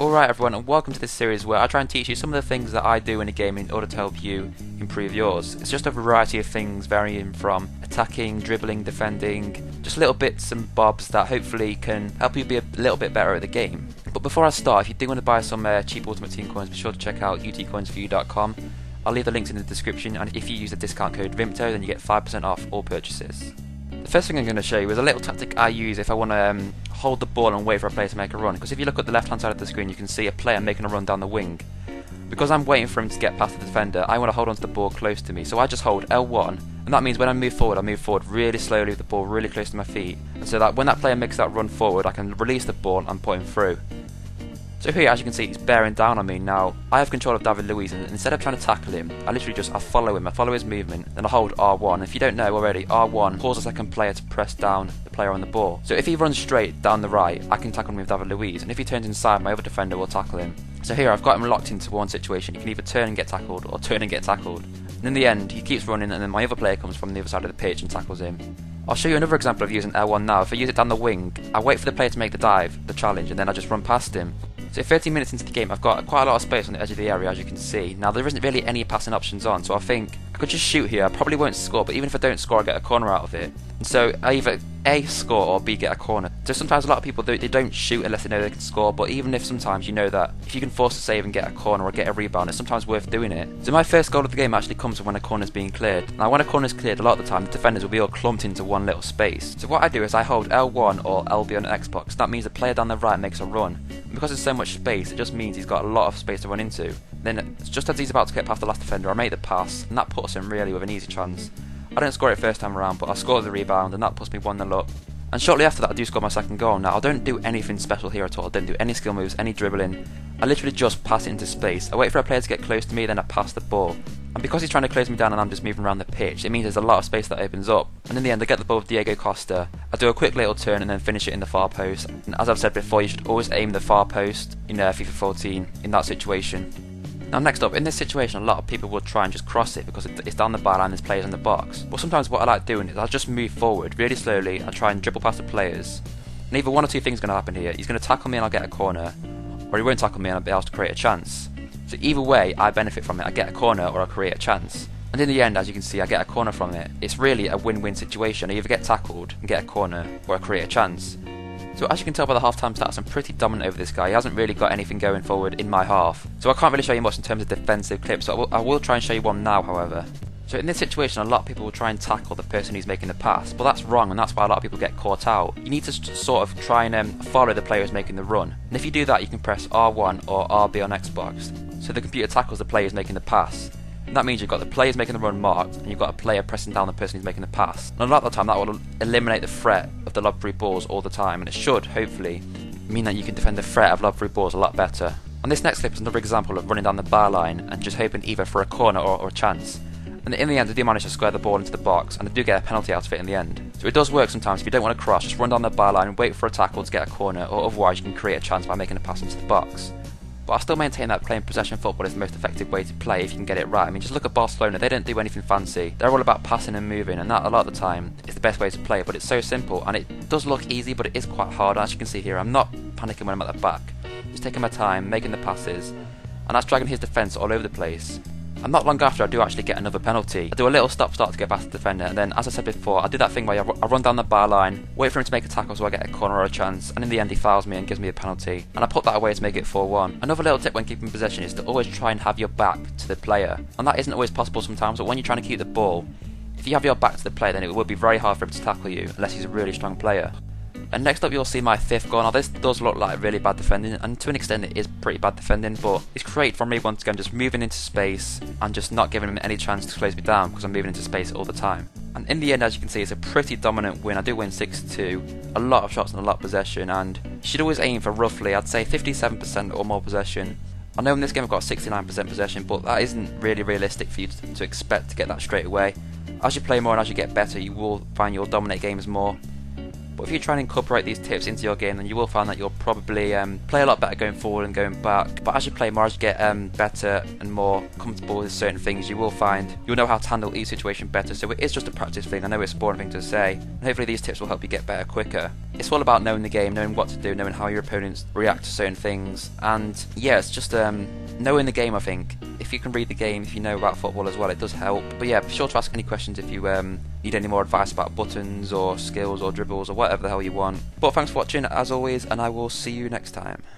Alright everyone, and welcome to this series where I try and teach you some of the things that I do in a game in order to help you improve yours. It's just a variety of things varying from attacking, dribbling, defending, just little bits and bobs that hopefully can help you be a little bit better at the game. But before I start, if you do want to buy some cheap Ultimate Team coins, be sure to check out utcoinsforyou.com. I'll leave the links in the description, and if you use the discount code VIMTO then you get 5% off all purchases. The first thing I'm going to show you is a little tactic I use if I want to hold the ball and wait for a player to make a run, because if you look at the left hand side of the screen you can see a player making a run down the wing. Because I'm waiting for him to get past the defender, I want to hold on to the ball close to me, so I just hold L1, and that means when I move forward really slowly with the ball really close to my feet, and so that when that player makes that run forward I can release the ball and put him through. So here, as you can see, he's bearing down on me. Now, I have control of David Luiz, and instead of trying to tackle him, I follow him, I follow his movement, then I hold R1. If you don't know already, R1 causes a second player to press down the player on the ball. So if he runs straight down the right, I can tackle him with David Luiz, and if he turns inside, my other defender will tackle him. So here, I've got him locked into one situation. He can either turn and get tackled, or turn and get tackled. And in the end, he keeps running, and then my other player comes from the other side of the pitch and tackles him. I'll show you another example of using L1 now. If I use it down the wing, I wait for the player to make the dive, the challenge, and then I just run past him. So 13 minutes into the game, I've got quite a lot of space on the edge of the area, as you can see. Now, there isn't really any passing options on, so I think I could just shoot here. I probably won't score, but even if I don't score, I get a corner out of it. And so I either A, score, or B, get a corner. So sometimes a lot of people, they don't shoot unless they know they can score, but even if sometimes you know that if you can force a save and get a corner or get a rebound, it's sometimes worth doing it. So my first goal of the game actually comes when a corner's being cleared. Now, when a corner's cleared, a lot of the time, the defenders will be all clumped into one little space. So what I do is I hold L1 or LB on Xbox. That means the player down the right makes a run. And because there's so much space, it just means he's got a lot of space to run into. Then, just as he's about to get past the last defender, I make the pass, and that puts him really with an easy chance. I don't score it first time around, but I score the rebound, and that puts me 1-0 up. And shortly after that, I do score my second goal. Now, I don't do anything special here at all. I don't do any skill moves, any dribbling. I literally just pass it into space. I wait for a player to get close to me, then I pass the ball. And because he's trying to close me down and I'm just moving around the pitch, it means there's a lot of space that opens up. And in the end, I get the ball with Diego Costa. I do a quick little turn and then finish it in the far post. And as I've said before, you should always aim the far post in FIFA 14 in that situation. Now, next up, in this situation, a lot of people will try and just cross it because it's down the byline, there's players in the box. But sometimes what I like doing is I'll just move forward really slowly and try and dribble past the players. And either one or two things are going to happen here. He's going to tackle me and I'll get a corner, or he won't tackle me and I'll be able to create a chance. So either way, I benefit from it. I get a corner or I create a chance. And in the end, as you can see, I get a corner from it. It's really a win-win situation. I either get tackled and get a corner, or I create a chance. So as you can tell by the half-time stats, I'm pretty dominant over this guy. He hasn't really got anything going forward in my half. So I can't really show you much in terms of defensive clips, so I will try and show you one now, however. So in this situation, a lot of people will try and tackle the person who's making the pass, but that's wrong, and that's why a lot of people get caught out. You need to sort of try and follow the player who's making the run. And if you do that, you can press R1 or RB on Xbox. So the computer tackles the player who's making the pass. And that means you've got the players making the run marked, and you've got a player pressing down the person who's making the pass. And a lot of the time that will eliminate the threat of the lob through balls all the time, and it should, hopefully, mean that you can defend the threat of lob through balls a lot better. And this next clip is another example of running down the byline and just hoping either for a corner or a chance. And in the end, I do manage to square the ball into the box, and I do get a penalty out of it in the end. So it does work sometimes. If you don't want to cross, just run down the byline and wait for a tackle to get a corner, or otherwise you can create a chance by making a pass into the box. But I still maintain that playing possession football is the most effective way to play if you can get it right. I mean, just look at Barcelona, they don't do anything fancy. They're all about passing and moving, and that a lot of the time is the best way to play, but it's so simple, and it does look easy, but it is quite hard. As you can see here, I'm not panicking when I'm at the back. Just taking my time, making the passes, and that's dragging his defence all over the place. And not long after, I do actually get another penalty. I do a little stop-start to get past the defender, and then, as I said before, I do that thing where I run down the byline, wait for him to make a tackle so I get a corner or a chance, and in the end he fouls me and gives me a penalty. And I put that away to make it 4-1. Another little tip when keeping possession is to always try and have your back to the player. And that isn't always possible sometimes, but when you're trying to keep the ball, if you have your back to the player, then it will be very hard for him to tackle you, unless he's a really strong player. And next up, you'll see my fifth goal. Now this does look like really bad defending, and to an extent it is pretty bad defending, but it's great for me once again just moving into space and just not giving him any chance to close me down because I'm moving into space all the time. And in the end, as you can see, it's a pretty dominant win. I do win 6-2, a lot of shots and a lot of possession, and you should always aim for roughly, I'd say 57% or more possession. I know in this game I've got 69% possession, but that isn't really realistic for you to expect to get that straight away. As you play more and as you get better, you will find you'll dominate games more. But if you try and incorporate these tips into your game, then you will find that you'll probably play a lot better going forward and going back. But as you play more, as you get better and more comfortable with certain things, you will find you'll know how to handle each situation better. So it is just a practice thing. I know it's a boring thing to say, and hopefully these tips will help you get better quicker. It's all about knowing the game, knowing what to do, knowing how your opponents react to certain things, and yeah, it's just knowing the game. I think if you can read the game, if you know about football as well, it does help. But yeah, be sure to ask any questions if you need any more advice about buttons or skills or dribbles or whatever the hell you want. But thanks for watching as always, and I will see you next time.